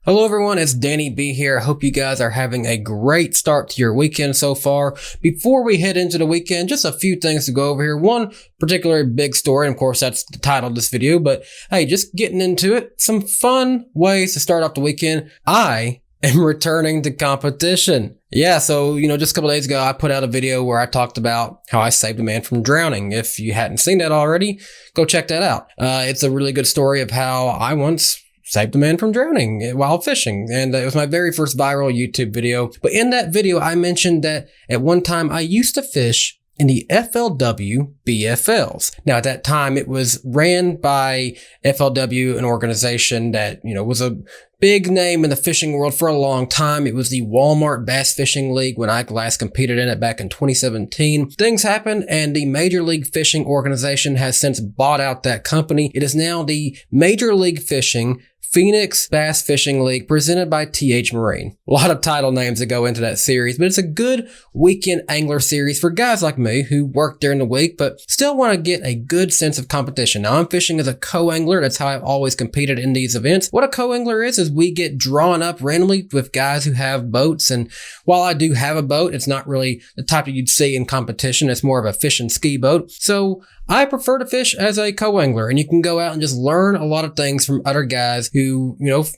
Hello everyone, it's Danny B here. I hope you guys are having a great start to your weekend so far. Before we head into the weekend, just a few things to go over here. One particular big story, and of course that's the title of this video, but hey, just getting into it. Some fun ways to start off the weekend. I am returning to competition. Yeah, so, just a couple days ago, I put out a video where I talked about how I saved a man from drowning. If you hadn't seen that already, go check that out. It's a really good story of how I once saved a man from drowning while fishing. And it was my very first viral YouTube video. But in that video, I mentioned that at one time I used to fish in the FLW BFLs. Now, at that time, it was ran by FLW, an organization that, was a big name in the fishing world for a long time. It was the Walmart Bass Fishing League when I last competed in it back in 2017. Things happened and the Major League Fishing organization has since bought out that company. It is now the Major League Fishing Phoenix Bass Fishing League, presented by TH Marine. A lot of title names that go into that series, but it's a good weekend angler series for guys like me who work during the week, but still want to get a good sense of competition. Now, I'm fishing as a co-angler. That's how I've always competed in these events. What a co-angler is we get drawn up randomly with guys who have boats. And while I do have a boat, it's not really the type that you'd see in competition. It's more of a fish and ski boat. So I prefer to fish as a co-angler, and you can go out and just learn a lot of things from other guys who,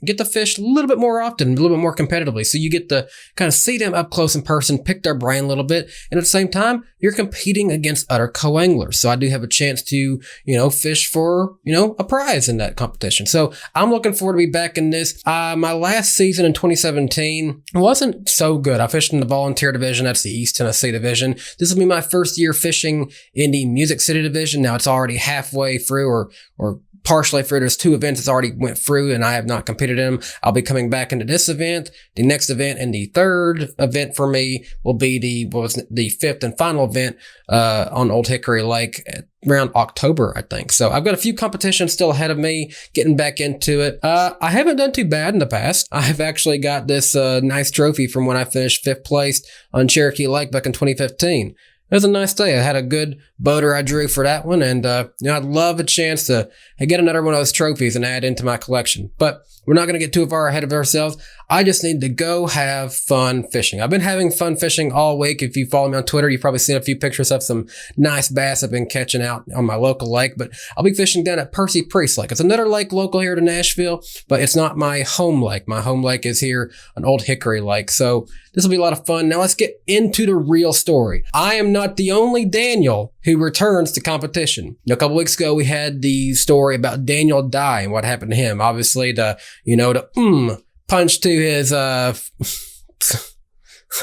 get to fish a little bit more often, a little bit more competitively. So you get to kind of see them up close in person, pick their brain a little bit. And at the same time, you're competing against other co-anglers. So I do have a chance to, fish for, a prize in that competition. So I'm looking forward to be back in this. My last season in 2017 wasn't so good. I fished in the volunteer division. That's the East Tennessee division. This will be my first year fishing in the Music City division. Now it's already halfway through or partially through. There's two events that's already went through and I have not competed in them. I'll be coming back into this event, the next event, and the third event for me will be the fifth and final event on Old Hickory Lake around October, I think. So I've got a few competitions still ahead of me, getting back into it. I haven't done too bad in the past. I've actually got this nice trophy from when I finished 5th place on Cherokee Lake back in 2015. It was a nice day. I had a good boater I drew for that one, and I'd love a chance to get another one of those trophies and add into my collection. But we're not going to get too far ahead of ourselves. I just need to go have fun fishing. I've been having fun fishing all week. If you follow me on Twitter, you've probably seen a few pictures of some nice bass I've been catching out on my local lake. But I'll be fishing down at Percy Priest Lake. It's another lake local here to Nashville, but it's not my home lake. My home lake is here on Old Hickory Lake. So this will be a lot of fun. Now let's get into the real story. I am not the only Daniel who returns to competition. A couple weeks ago, we had the story about Daniel Dye and what happened to him. Obviously, the punch to his, I'm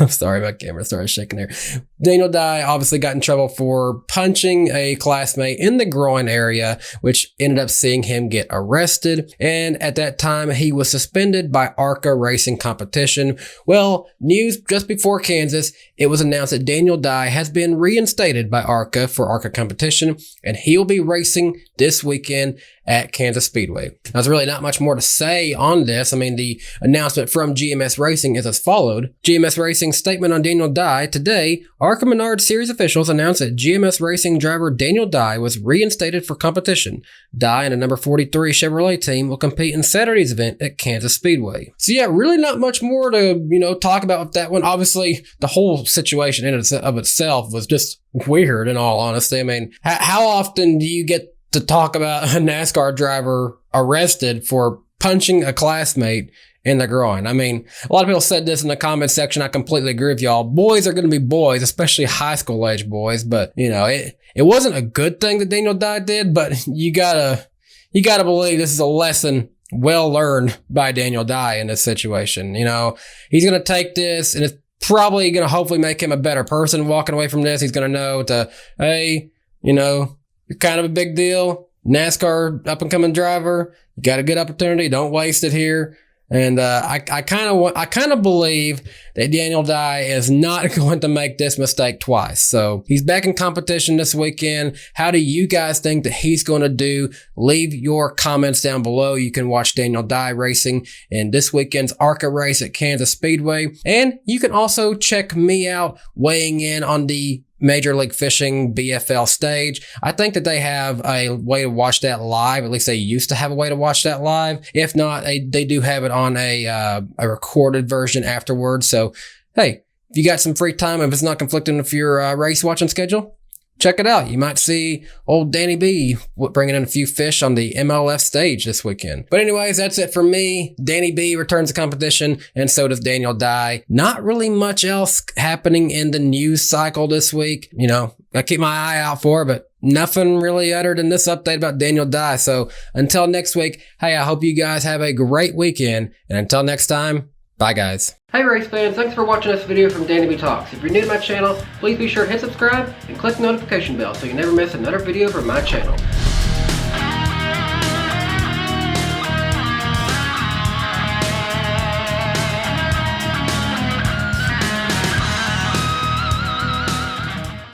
sorry, my camera started shaking there. Daniel Dye obviously got in trouble for punching a classmate in the groin area, which ended up seeing him get arrested. And at that time, he was suspended by ARCA Racing competition. Well, news just before Kansas, it was announced that Daniel Dye has been reinstated by ARCA for ARCA competition, and he'll be racing this weekend at Kansas Speedway. Now, there's really not much more to say on this. I mean, the announcement from GMS Racing is as followed. GMS Racing's statement on Daniel Dye. Today, ARCA Menards Series officials announced that GMS Racing driver Daniel Dye was reinstated for competition. Dye and a number 43 Chevrolet team will compete in Saturday's event at Kansas Speedway. So yeah, really not much more to, talk about with that one. Obviously, the whole situation in of itself was just weird, in all honesty. I mean, how often do you get to talk about a NASCAR driver arrested for punching a classmate in the groin? I mean, a lot of people said this in the comment section. I completely agree with y'all. Boys are going to be boys, especially high school age boys. But, it wasn't a good thing that Daniel Dye did, but you gotta believe this is a lesson well learned by Daniel Dye in this situation. He's going to take this, and it's probably going to hopefully make him a better person walking away from this. He's going to know hey, you're kind of a big deal. NASCAR up-and-coming driver. You got a good opportunity. Don't waste it here. And I kind of believe that Daniel Dye is not going to make this mistake twice. So he's back in competition this weekend. How do you guys think that he's going to do? Leave your comments down below. You can watch Daniel Dye racing in this weekend's ARCA race at Kansas Speedway. And you can also check me out weighing in on the Major League Fishing BFL stage. I think that they have a way to watch that live. At least they used to have a way to watch that live. If not, they do have it on a recorded version afterwards. So, hey, if you got some free time, if it's not conflicting with your race watching schedule, check it out. You might see old Danny B bringing in a few fish on the MLF stage this weekend. But anyways, that's it for me. Danny B returns to competition, and so does Daniel Dye. Not really much else happening in the news cycle this week. You know, I keep my eye out for it, but nothing really uttered in this update about Daniel Dye. So until next week, hey, I hope you guys have a great weekend. And until next time, bye guys. Hey race fans, thanks for watching this video from DannyBTalks. If you're new to my channel, please be sure to hit subscribe and click the notification bell so you never miss another video from my channel.